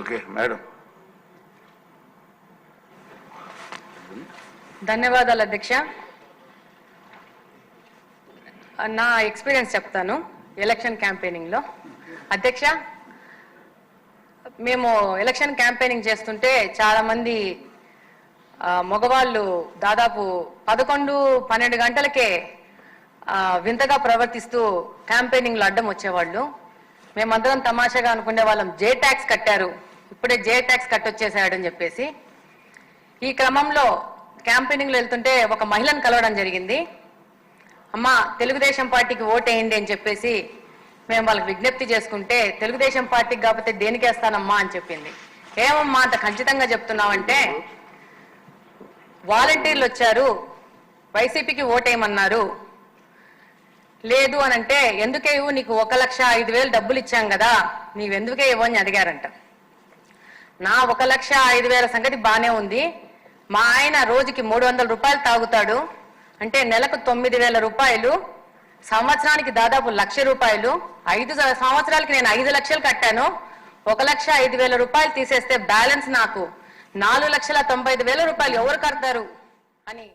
Okay madam. ధన్యవాదాలు అధ్యక్ష. నా ఎక్స్పీరియన్స్ చెప్తాను ఎలక్షన్ క్యాంపెయినింగ్లో. అధ్యక్ష, మేము ఎలక్షన్ క్యాంపెయినింగ్ చేస్తుంటే చాలామంది మగవాళ్ళు దాదాపు 11-12 గంటలకే వింతగా ప్రవర్తిస్తూ క్యాంపెయినింగ్లో అడ్డం వచ్చేవాళ్ళు. మేమందరం తమాషాగా అనుకునే వాళ్ళం, జే ట్యాక్స్ కట్టారు, ఇప్పుడే జే ట్యాక్స్ కట్టొచ్చేసాడని చెప్పేసి. ఈ క్రమంలో క్యాంపెయినింగ్లో వెళ్తుంటే ఒక మహిళను కలవడం జరిగింది. అమ్మ, తెలుగుదేశం పార్టీకి ఓటేయండి అని చెప్పేసి మేము వాళ్ళకి విజ్ఞప్తి చేసుకుంటే, తెలుగుదేశం పార్టీకి కాకపోతే దేనికి వేస్తానమ్మా అని చెప్పింది. ఏమమ్మా అంత ఖచ్చితంగా చెప్తున్నావంటే, వాలంటీర్లు వచ్చారు, వైసీపీకి ఓటేయమన్నారు, లేదు అని అంటే ఎందుకే ఇవ్వు, నీకు 1,05,000 డబ్బులు ఇచ్చాం కదా, నీవెందుకే ఇవ్వని అడిగారంట. నా 1,05,000 సంగతి బానే ఉంది, మా ఆయన రోజుకి 300 రూపాయలు తాగుతాడు, అంటే నెలకు 9,000 రూపాయలు, సంవత్సరానికి దాదాపు 1,00,000 రూపాయలు, 5 సంవత్సరాలకి నేను 5 లక్షలు కట్టాను, 1,05,000 రూపాయలు తీసేస్తే బ్యాలెన్స్ నాకు 4,95,000 రూపాయలు ఎవరు కడతారు అని